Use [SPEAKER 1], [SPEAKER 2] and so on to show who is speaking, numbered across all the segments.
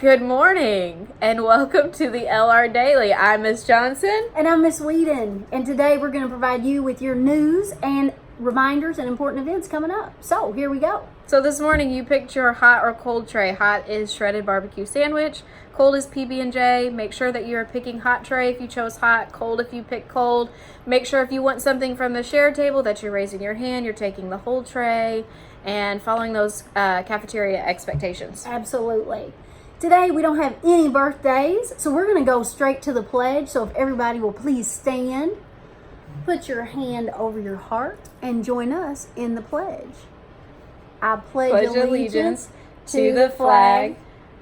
[SPEAKER 1] Good morning and welcome to the LR Daily. I'm Miss Johnson.
[SPEAKER 2] And I'm Miss Whedon. And today we're going to provide you with your news and reminders and important events coming up. So here we go.
[SPEAKER 1] So this morning you picked your hot or cold tray. Hot is shredded barbecue sandwich. Cold is PB&J. Make sure that you are picking hot tray if you chose hot, cold if you pick cold. Make sure if you want something from the share table that you're raising your hand, you're taking the whole tray and following those cafeteria expectations.
[SPEAKER 2] Absolutely. Today we don't have any birthdays, so we're going to go straight to the pledge. So if everybody will please stand, put your hand over your heart, and join us in the pledge. I pledge allegiance
[SPEAKER 1] to the flag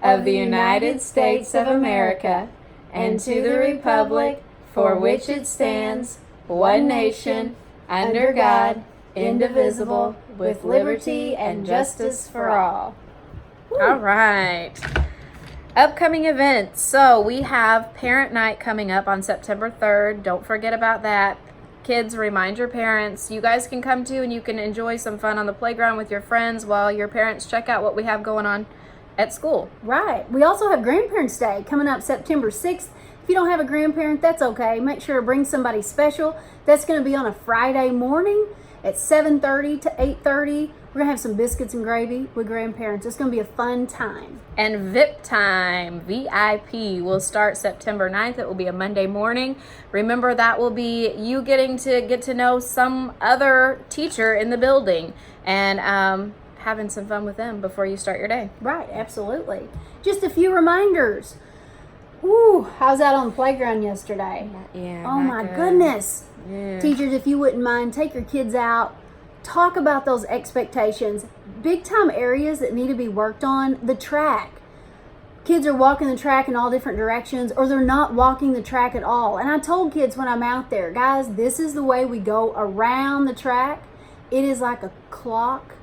[SPEAKER 1] of the United States of America and to the republic for which it stands, one nation, under God, indivisible, with liberty and justice for all. All right. Upcoming events. So we have Parent Night coming up on September 3rd. Don't forget about that. Kids, remind your parents. You guys can come too and you can enjoy some fun on the playground with your friends while your parents check out what we have going on at school.
[SPEAKER 2] Right. We also have Grandparents' Day coming up September 6th. If you don't have a grandparent, that's okay. Make sure to bring somebody special. That's going to be on a Friday morning at 7:30 to 8:30. We're going to have some biscuits and gravy with grandparents. It's going to be a fun time.
[SPEAKER 1] And VIP time, VIP, will start September 9th. It will be a Monday morning. Remember, that will be you getting to get to know some other teacher in the building and having some fun with them before you start your day.
[SPEAKER 2] Right, absolutely. Just a few reminders. Ooh, how's that on the playground yesterday?
[SPEAKER 1] Yeah.
[SPEAKER 2] Oh my goodness.
[SPEAKER 1] Yeah.
[SPEAKER 2] Teachers, if you wouldn't mind, take your kids out. Talk about those expectations. Big time areas that need to be worked on. The track. Kids are walking the track in all different directions, or they're not walking the track at all. And I told kids when I'm out there, guys, this is the way we go around the track. It is like a clock.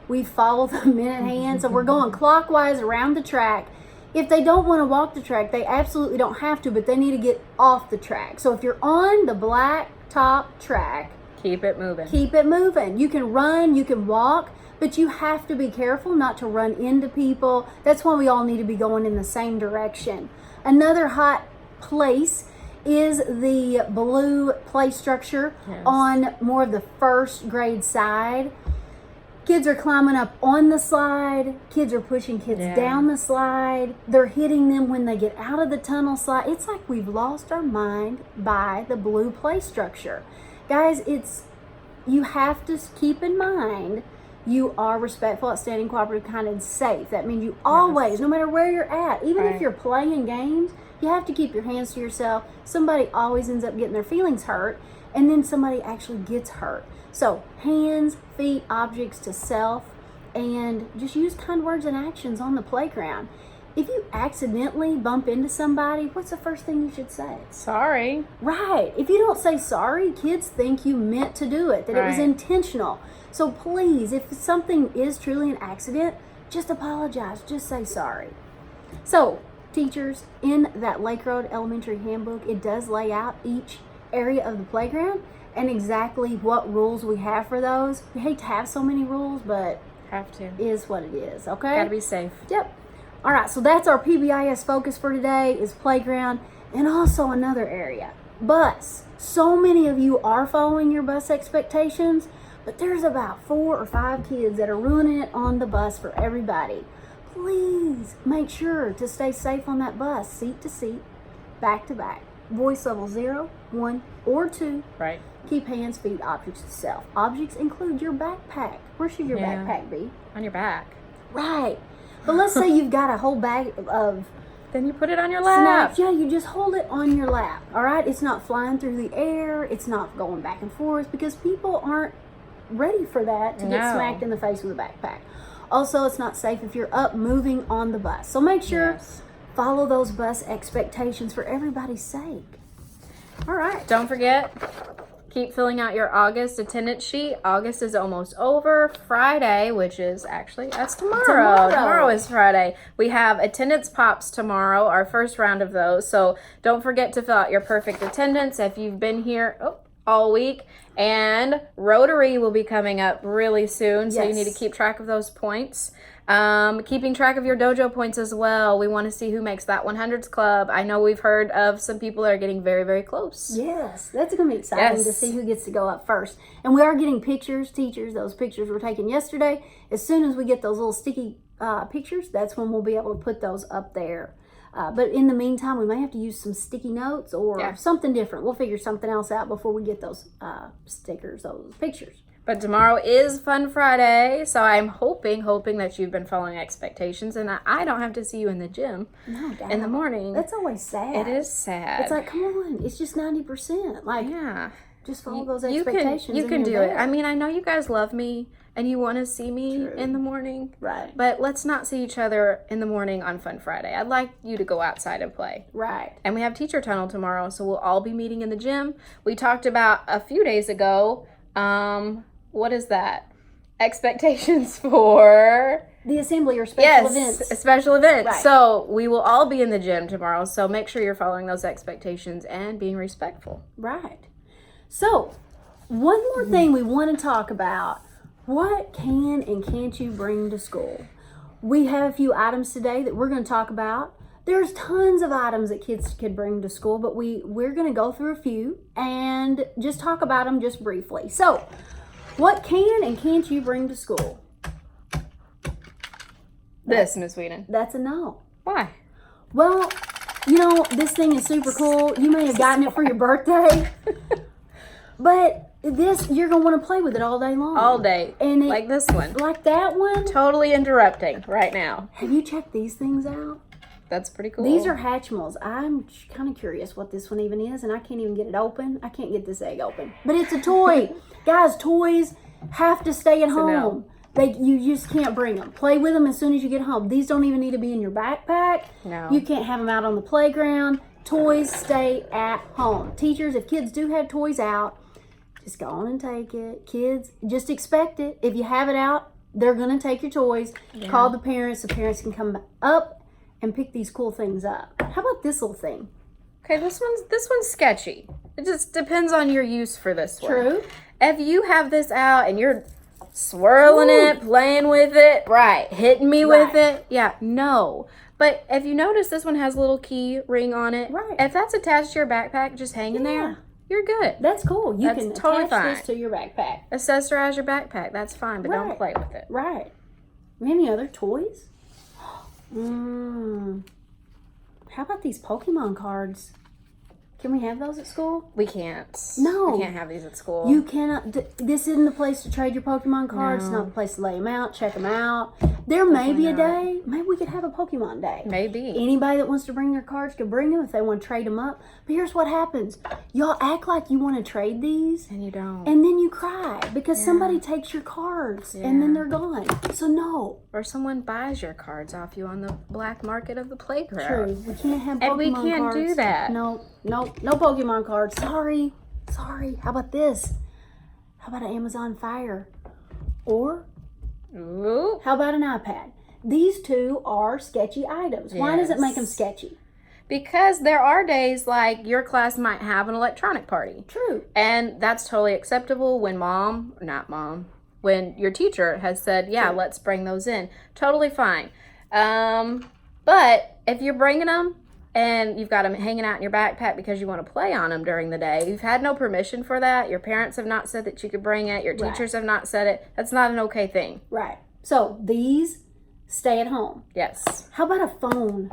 [SPEAKER 2] We follow the minute hand. So we're going clockwise around the track. If they don't want to walk the track, they absolutely don't have to, but they need to get off the track. So if you're on the black top track,
[SPEAKER 1] keep it moving.
[SPEAKER 2] Keep it moving. You can run, you can walk, but you have to be careful not to run into people. That's why we all need to be going in the same direction. Another hot place is the blue play structure on more of the first grade side. Kids are climbing up on the slide. Kids are pushing kids down the slide. They're hitting them when they get out of the tunnel slide. It's like we've lost our mind by the blue play structure. Guys, you have to keep in mind you are respectful, outstanding, cooperative, kind, and safe. That means you always, no matter where you're at, even if you're playing games, you have to keep your hands to yourself. Somebody always ends up getting their feelings hurt, and then somebody actually gets hurt. So hands, feet, objects to self, and just use kind words and actions on the playground. If you accidentally bump into somebody, what's the first thing you should say?
[SPEAKER 1] Sorry.
[SPEAKER 2] Right. If you don't say sorry, kids think you meant to do it, that it was intentional. So please, if something is truly an accident, just apologize. Just say sorry. So, teachers, in that Lake Road Elementary Handbook, it does lay out each area of the playground and exactly what rules we have for those. We hate to have so many rules, but
[SPEAKER 1] have to.
[SPEAKER 2] Is what it is, okay?
[SPEAKER 1] Gotta be safe.
[SPEAKER 2] Yep. All right, so that's our PBIS focus for today is playground, and also another area, bus. So many of you are following your bus expectations, but there's about 4 or 5 kids that are ruining it on the bus for everybody. Please make sure to stay safe on that bus, seat to seat, back to back. Voice level 0, 1, or 2.
[SPEAKER 1] Right.
[SPEAKER 2] Keep hands, feet, objects to self. Objects include your backpack. Where should your backpack be?
[SPEAKER 1] On your back.
[SPEAKER 2] Right. But let's say you've got a whole bag of
[SPEAKER 1] then you put it on your lap.
[SPEAKER 2] snacks. Yeah, you just hold it on your lap. All right? It's not flying through the air. It's not going back and forth because people aren't ready for that to get smacked in the face with a backpack. Also, it's not safe if you're up moving on the bus. So make sure follow those bus expectations for everybody's sake. All right.
[SPEAKER 1] Don't forget, keep filling out your August attendance sheet. August is almost over. Friday, which is actually, that's tomorrow. Tomorrow is Friday. We have attendance pops tomorrow, our first round of those. So don't forget to fill out your perfect attendance if you've been here all week. And Rotary will be coming up really soon, so you need to keep track of those points. Keeping track of your dojo points as well. We want to see who makes that 100s club. I know we've heard of some people that are getting very, very close.
[SPEAKER 2] Yes, that's going to be exciting to
[SPEAKER 1] Yes.
[SPEAKER 2] see who gets to go up first. And we are getting pictures, teachers. Those pictures were taken yesterday. As soon as we get those little sticky pictures, that's when we'll be able to put those up there. But in the meantime, we may have to use some sticky notes or something different. We'll figure something else out before we get those stickers, those pictures.
[SPEAKER 1] But tomorrow is Fun Friday, so I'm hoping that you've been following expectations and I don't have to see you in the gym in the morning.
[SPEAKER 2] That's always sad.
[SPEAKER 1] It is sad.
[SPEAKER 2] It's like, come on, it's just 90%. Like,
[SPEAKER 1] yeah.
[SPEAKER 2] just follow those
[SPEAKER 1] You
[SPEAKER 2] expectations.
[SPEAKER 1] can do it. I mean, I know you guys love me and you want to see me in the morning.
[SPEAKER 2] Right.
[SPEAKER 1] But let's not see each other in the morning on Fun Friday. I'd like you to go outside and play.
[SPEAKER 2] Right.
[SPEAKER 1] And we have Teacher Tunnel tomorrow, so we'll all be meeting in the gym. We talked about a few days ago, what is that? Expectations for
[SPEAKER 2] The assembly or special events.
[SPEAKER 1] special events.
[SPEAKER 2] Right.
[SPEAKER 1] So we will all be in the gym tomorrow. So make sure you're following those expectations and being respectful.
[SPEAKER 2] Right. So, one more thing we want to talk about. What can and can't you bring to school? We have a few items today that we're going to talk about. There's tons of items that kids could bring to school, but we're going to go through a few and just talk about them just briefly. So, what can and can't you bring to school?
[SPEAKER 1] This, Miss Whedon.
[SPEAKER 2] That's a no.
[SPEAKER 1] Why?
[SPEAKER 2] Well, you know, this thing is super cool. You may have gotten it for your birthday, but this, you're going to want to play with it all day long.
[SPEAKER 1] All day.
[SPEAKER 2] And
[SPEAKER 1] like this one.
[SPEAKER 2] Like that one.
[SPEAKER 1] Totally interrupting right now.
[SPEAKER 2] Have you checked these things out?
[SPEAKER 1] That's pretty cool.
[SPEAKER 2] These are Hatchimals. I'm kind of curious what this one even is, and I can't even get it open. I can't get this egg open. But it's a toy. Guys, toys have to stay at home. You just can't bring them. Play with them as soon as you get home. These don't even need to be in your backpack.
[SPEAKER 1] No.
[SPEAKER 2] You can't have them out on the playground. Toys stay at home. Teachers, if kids do have toys out, just go on and take it. Kids, just expect it. If you have it out, they're going to take your toys.
[SPEAKER 1] Yeah.
[SPEAKER 2] Call the parents. The parents can come up and pick these cool things up. How about this little thing?
[SPEAKER 1] Okay, this one's sketchy. It just depends on your use for this one.
[SPEAKER 2] True.
[SPEAKER 1] If you have this out and you're swirling it, playing with it, right, hitting me with it, yeah, no. But if you notice, this one has a little key ring on it.
[SPEAKER 2] Right.
[SPEAKER 1] If that's attached to your backpack, just hanging there, you're good.
[SPEAKER 2] That's cool. You
[SPEAKER 1] That's
[SPEAKER 2] can
[SPEAKER 1] totally
[SPEAKER 2] attach
[SPEAKER 1] fine.
[SPEAKER 2] this to your backpack.
[SPEAKER 1] Accessorize your backpack, that's fine, but don't
[SPEAKER 2] Right.
[SPEAKER 1] play with it.
[SPEAKER 2] Right. Any other toys? How about these Pokemon cards? Can we have those at school?
[SPEAKER 1] We can't.
[SPEAKER 2] No.
[SPEAKER 1] We can't have these at school.
[SPEAKER 2] You cannot. This isn't the place to trade your Pokemon cards. It's not the place to lay them out, check them out. There may be a day. Maybe we could have a Pokemon day.
[SPEAKER 1] Maybe.
[SPEAKER 2] Anybody that wants to bring their cards could bring them if they want to trade them up. But here's what happens. Y'all act like you want to trade these.
[SPEAKER 1] And you don't.
[SPEAKER 2] And then you cry because somebody takes your cards and then they're gone. So no.
[SPEAKER 1] Or someone buys your cards off you on the black market of the playground.
[SPEAKER 2] True. We can't have Pokemon
[SPEAKER 1] And we can't
[SPEAKER 2] cards.
[SPEAKER 1] do that.
[SPEAKER 2] No Pokemon cards. Sorry. How about this? How about an Amazon Fire? Or
[SPEAKER 1] Ooh.
[SPEAKER 2] how about an iPad? These two are sketchy items. Why does it make them
[SPEAKER 1] Yes.
[SPEAKER 2] sketchy?
[SPEAKER 1] Because there are days like your class might have an electronic party.
[SPEAKER 2] True.
[SPEAKER 1] And that's totally acceptable when when your teacher has said, yeah, let's bring those in. Totally fine. But if you're bringing them and you've got them hanging out in your backpack because you want to play on them during the day, you've had no permission for that. Your parents have not said that you could bring it. Your teachers have not said it. That's not an okay thing.
[SPEAKER 2] Right. So these stay at home.
[SPEAKER 1] Yes.
[SPEAKER 2] How about a phone?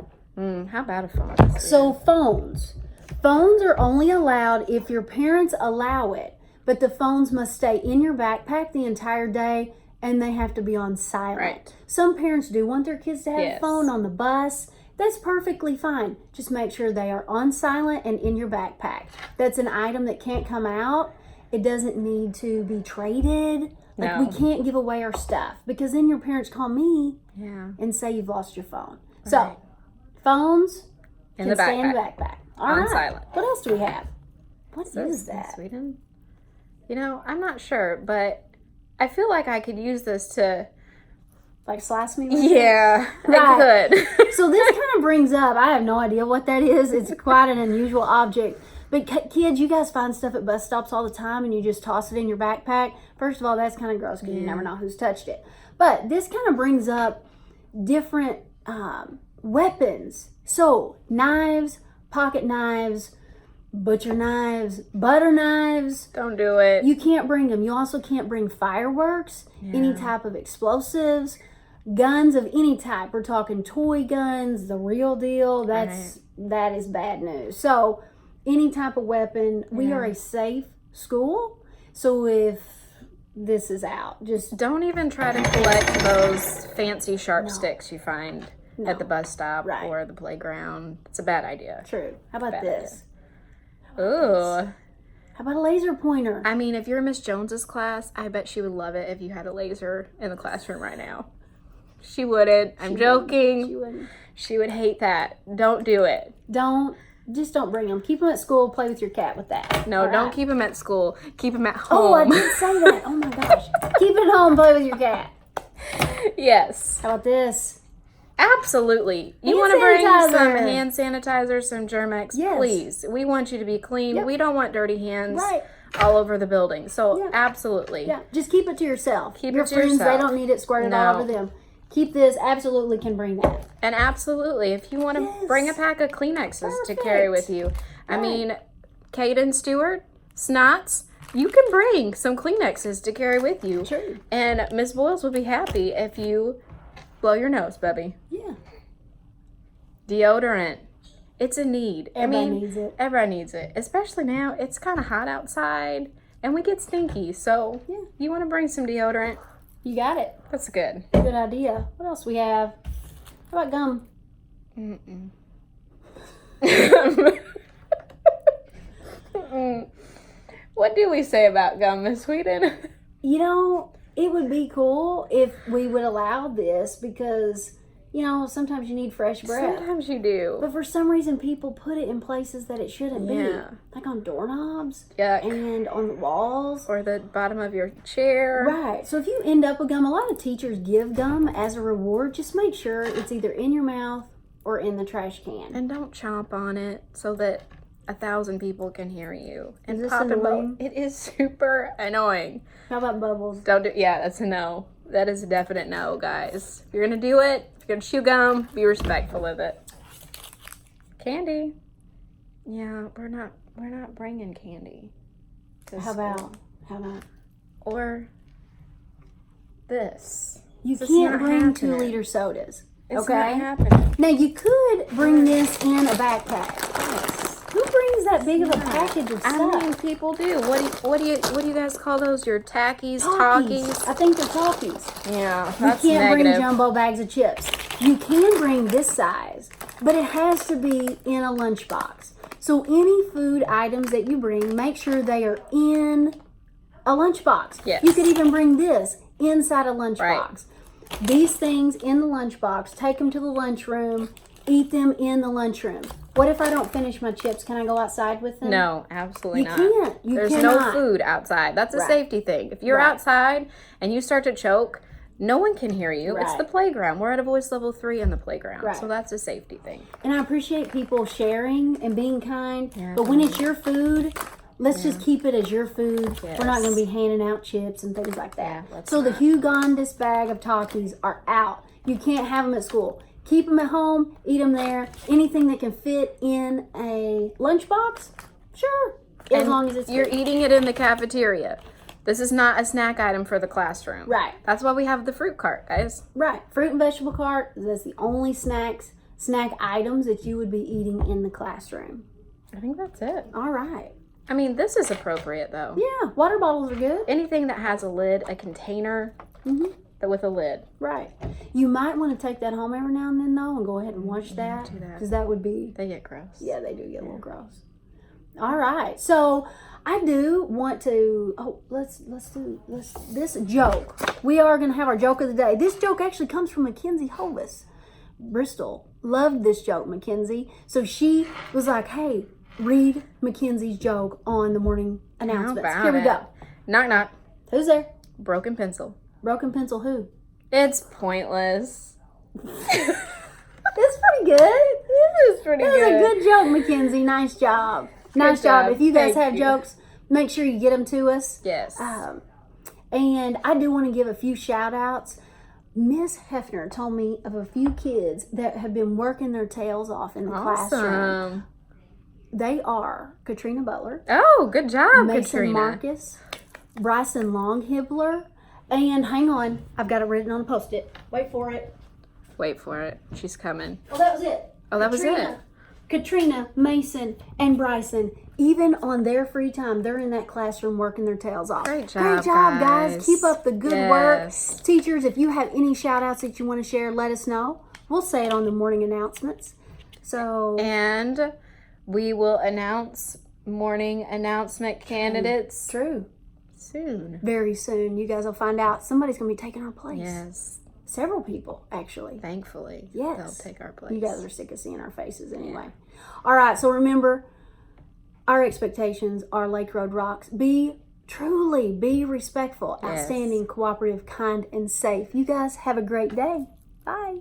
[SPEAKER 1] How about a phone?
[SPEAKER 2] So phones are only allowed if your parents allow it, but the phones must stay in your backpack the entire day and they have to be on silent.
[SPEAKER 1] Right.
[SPEAKER 2] Some parents do want their kids to have a
[SPEAKER 1] Yes.
[SPEAKER 2] phone on the bus. That's perfectly fine. Just make sure they are on silent and in your backpack. That's an item that can't come out. It doesn't need to be traded. Like,
[SPEAKER 1] No.
[SPEAKER 2] we can't give away our stuff because then your parents call me
[SPEAKER 1] Yeah.
[SPEAKER 2] and say you've lost your phone.
[SPEAKER 1] Right.
[SPEAKER 2] So, phones
[SPEAKER 1] In
[SPEAKER 2] can
[SPEAKER 1] the
[SPEAKER 2] stay in the
[SPEAKER 1] backpack.
[SPEAKER 2] backpack. All
[SPEAKER 1] On
[SPEAKER 2] right.
[SPEAKER 1] silent.
[SPEAKER 2] What else do we have? What is
[SPEAKER 1] In
[SPEAKER 2] that?
[SPEAKER 1] Sweden? You know, I'm not sure, but I feel like I could use this to.
[SPEAKER 2] Like slice me with it?
[SPEAKER 1] Yeah,
[SPEAKER 2] Right.
[SPEAKER 1] I could.
[SPEAKER 2] So this kind of brings up, I have no idea what that is. It's quite an unusual object. But kids, you guys find stuff at bus stops all the time and you just toss it in your backpack. First of all, that's kind of gross because you never know who's touched it. But this kind of brings up different weapons. So knives, pocket knives, butcher knives, butter knives.
[SPEAKER 1] Don't do it.
[SPEAKER 2] You can't bring them. You also can't bring fireworks, any type of explosives, guns of any type. We're talking toy guns, the real deal. That is bad news. So any type of weapon. We are a safe school. So if this is out, just
[SPEAKER 1] Don't even try to collect those fancy sharp sticks you find at the bus stop or the playground. It's a bad idea.
[SPEAKER 2] true. How about this?
[SPEAKER 1] Ooh.
[SPEAKER 2] How about a laser pointer?
[SPEAKER 1] I mean, if you're in Miss Jones's class, I bet she would love it if you had a laser in the classroom right now. She wouldn't. I'm joking.
[SPEAKER 2] She wouldn't.
[SPEAKER 1] She would hate that. Don't do it.
[SPEAKER 2] Just don't bring them. Keep them at school. Play with your cat with that.
[SPEAKER 1] No,
[SPEAKER 2] All
[SPEAKER 1] don't
[SPEAKER 2] right?
[SPEAKER 1] keep them at school. Keep them at home.
[SPEAKER 2] Oh, I did say that. Oh my gosh. Keep it home. Play with your cat.
[SPEAKER 1] Yes.
[SPEAKER 2] How about this?
[SPEAKER 1] Absolutely. You
[SPEAKER 2] Hand
[SPEAKER 1] want to bring some
[SPEAKER 2] sanitizer.
[SPEAKER 1] hand sanitizer, some Germex,
[SPEAKER 2] Yes.
[SPEAKER 1] please. We want you to be clean.
[SPEAKER 2] Yep.
[SPEAKER 1] We don't want dirty hands
[SPEAKER 2] Right.
[SPEAKER 1] all over the building. So
[SPEAKER 2] Yeah.
[SPEAKER 1] absolutely.
[SPEAKER 2] Yeah. Just keep it to yourself.
[SPEAKER 1] Keep
[SPEAKER 2] your
[SPEAKER 1] it to
[SPEAKER 2] friends,
[SPEAKER 1] yourself.
[SPEAKER 2] they don't need it squirted
[SPEAKER 1] No.
[SPEAKER 2] all over them. Keep this. Absolutely can bring that.
[SPEAKER 1] And absolutely, if you want to
[SPEAKER 2] Yes.
[SPEAKER 1] bring a pack of Kleenexes to carry
[SPEAKER 2] Perfect.
[SPEAKER 1] with you. I
[SPEAKER 2] Right.
[SPEAKER 1] mean, Caden Stewart, Snots, you can bring some Kleenexes to carry with you.
[SPEAKER 2] True.
[SPEAKER 1] And Miss Boyles would be happy if you blow your nose, Bubby.
[SPEAKER 2] Yeah.
[SPEAKER 1] Deodorant. It's a need.
[SPEAKER 2] Everybody needs it.
[SPEAKER 1] Everybody needs it. Especially now, it's kind of hot outside and we get stinky. So
[SPEAKER 2] Yeah.
[SPEAKER 1] you want to bring some deodorant?
[SPEAKER 2] You got it.
[SPEAKER 1] That's good.
[SPEAKER 2] Good idea. What else we have? How about gum?
[SPEAKER 1] Mm-mm. What do we say about gum, Miss Sweden?
[SPEAKER 2] You know, it would be cool if we would allow this because, you know, sometimes you need fresh breath.
[SPEAKER 1] Sometimes you do.
[SPEAKER 2] But for some reason, people put it in places that it shouldn't
[SPEAKER 1] Yeah.
[SPEAKER 2] be. Like on doorknobs
[SPEAKER 1] Yuck.
[SPEAKER 2] and on the walls.
[SPEAKER 1] Or the bottom of your chair.
[SPEAKER 2] Right. So if you end up with gum, a lot of teachers give gum as a reward. Just make sure it's either in your mouth or in the trash can.
[SPEAKER 1] And don't chomp on it so that 1,000 people can hear you. And
[SPEAKER 2] Is this
[SPEAKER 1] pop and
[SPEAKER 2] annoying?
[SPEAKER 1] It is super annoying.
[SPEAKER 2] How about bubbles?
[SPEAKER 1] Don't do. Yeah, that's a no. That is a definite no, guys. If you're gonna do it, if you're gonna chew gum, be respectful of it. Candy. Yeah, we're not bringing candy. to
[SPEAKER 2] How
[SPEAKER 1] school.
[SPEAKER 2] about?
[SPEAKER 1] Or this?
[SPEAKER 2] You
[SPEAKER 1] This is
[SPEAKER 2] can't
[SPEAKER 1] not
[SPEAKER 2] bring
[SPEAKER 1] happening.
[SPEAKER 2] 2-liter sodas.
[SPEAKER 1] It's
[SPEAKER 2] okay.
[SPEAKER 1] not happening.
[SPEAKER 2] Now you could bring this in a backpack.
[SPEAKER 1] Yes.
[SPEAKER 2] Who brings that big of a package of
[SPEAKER 1] I
[SPEAKER 2] stuff?
[SPEAKER 1] mean, people do. What do you guys call those? Your tackies,
[SPEAKER 2] Talkies.
[SPEAKER 1] talkies?
[SPEAKER 2] I think they're talkies.
[SPEAKER 1] Yeah,
[SPEAKER 2] You
[SPEAKER 1] that's
[SPEAKER 2] can't bring
[SPEAKER 1] negative.
[SPEAKER 2] jumbo bags of chips. You can bring this size, but it has to be in a lunchbox. So any food items that you bring, make sure they are in a lunchbox.
[SPEAKER 1] Yes.
[SPEAKER 2] You could even bring this inside a lunchbox.
[SPEAKER 1] Right.
[SPEAKER 2] These things in the lunchbox, take them to the lunchroom, eat them in the lunchroom. What if I don't finish my chips? Can I go outside with them?
[SPEAKER 1] No, absolutely
[SPEAKER 2] You
[SPEAKER 1] not.
[SPEAKER 2] can't. You
[SPEAKER 1] There's
[SPEAKER 2] cannot.
[SPEAKER 1] no food outside. That's a
[SPEAKER 2] Right.
[SPEAKER 1] safety thing. If you're
[SPEAKER 2] Right.
[SPEAKER 1] outside and you start to choke, no one can hear you. It's
[SPEAKER 2] Right.
[SPEAKER 1] the playground. We're at a voice level 3 in the playground.
[SPEAKER 2] Right.
[SPEAKER 1] So that's a safety thing.
[SPEAKER 2] And I appreciate people sharing and being kind.
[SPEAKER 1] Yeah.
[SPEAKER 2] But when it's your food, let's just keep it as your food. We're not
[SPEAKER 1] Yes.
[SPEAKER 2] going to be handing out chips and things like that.
[SPEAKER 1] Yeah, let's
[SPEAKER 2] So the
[SPEAKER 1] not.
[SPEAKER 2] Hugondis bag of Takis are out. You can't have them at school. Keep them at home. Eat them there. Anything that can fit in a lunchbox, sure. As
[SPEAKER 1] And
[SPEAKER 2] long as it's
[SPEAKER 1] you're
[SPEAKER 2] good.
[SPEAKER 1] eating it in the cafeteria. This is not a snack item for the classroom.
[SPEAKER 2] Right.
[SPEAKER 1] That's why we have the fruit cart, guys.
[SPEAKER 2] Right. Fruit and vegetable cart. That's the only snack items that you would be eating in the classroom.
[SPEAKER 1] I think that's it.
[SPEAKER 2] All right.
[SPEAKER 1] I mean, this is appropriate though.
[SPEAKER 2] Yeah. Water bottles are good.
[SPEAKER 1] Anything that has a lid, a container with a lid.
[SPEAKER 2] Right. You might want to take that home every now and then, though, and go ahead and wash that.
[SPEAKER 1] do that.
[SPEAKER 2] Because that would be,
[SPEAKER 1] They get gross.
[SPEAKER 2] yeah, they do get a little gross. All right. So I do want to, let's do this joke. We are going to have our joke of the day. This joke actually comes from Mackenzie Hovis. Bristol loved this joke, Mackenzie. So she was like, hey, read Mackenzie's joke on the morning announcements.
[SPEAKER 1] about
[SPEAKER 2] Here we
[SPEAKER 1] it?
[SPEAKER 2] go.
[SPEAKER 1] Knock knock.
[SPEAKER 2] Who's there?
[SPEAKER 1] Broken pencil.
[SPEAKER 2] Broken pencil who?
[SPEAKER 1] It's pointless.
[SPEAKER 2] That's pretty good.
[SPEAKER 1] This is pretty
[SPEAKER 2] That was a good joke, Mackenzie. Nice job. Nice job.
[SPEAKER 1] job.
[SPEAKER 2] If you guys
[SPEAKER 1] Thank
[SPEAKER 2] have
[SPEAKER 1] you.
[SPEAKER 2] jokes, make sure you get them to us.
[SPEAKER 1] Yes.
[SPEAKER 2] And I do want to give a few shout outs. Miss Hefner told me of a few kids that have been working their tails off in the classroom.
[SPEAKER 1] Awesome.
[SPEAKER 2] They are Katrina Butler,
[SPEAKER 1] Oh, good job,
[SPEAKER 2] Mason
[SPEAKER 1] Katrina.
[SPEAKER 2] Marcus, Bryson Longhibbler, and hang on, I've got it written on a post-it. Wait for it.
[SPEAKER 1] Wait for it. She's coming.
[SPEAKER 2] Well, that was it.
[SPEAKER 1] Oh, that was it.
[SPEAKER 2] Katrina, Mason, and Bryson, even on their free time, they're in that classroom working their tails off.
[SPEAKER 1] Great job,
[SPEAKER 2] Great job, guys.
[SPEAKER 1] guys.
[SPEAKER 2] Keep up the good work.
[SPEAKER 1] Yes.
[SPEAKER 2] Teachers, if you have any shout outs that you want to share, let us know. We'll say it on the morning announcements. So,
[SPEAKER 1] And we will announce morning announcement candidates
[SPEAKER 2] true.
[SPEAKER 1] soon.
[SPEAKER 2] Very soon, you guys will find out somebody's going to be taking our place.
[SPEAKER 1] Yes.
[SPEAKER 2] Several people, actually.
[SPEAKER 1] Thankfully.
[SPEAKER 2] Yes.
[SPEAKER 1] They'll take our place.
[SPEAKER 2] You guys are sick of seeing our faces anyway. All right, so remember, our expectations are Lake Road Rocks. Be respectful,
[SPEAKER 1] Yes.
[SPEAKER 2] outstanding, cooperative, kind, and safe. You guys have a great day. Bye.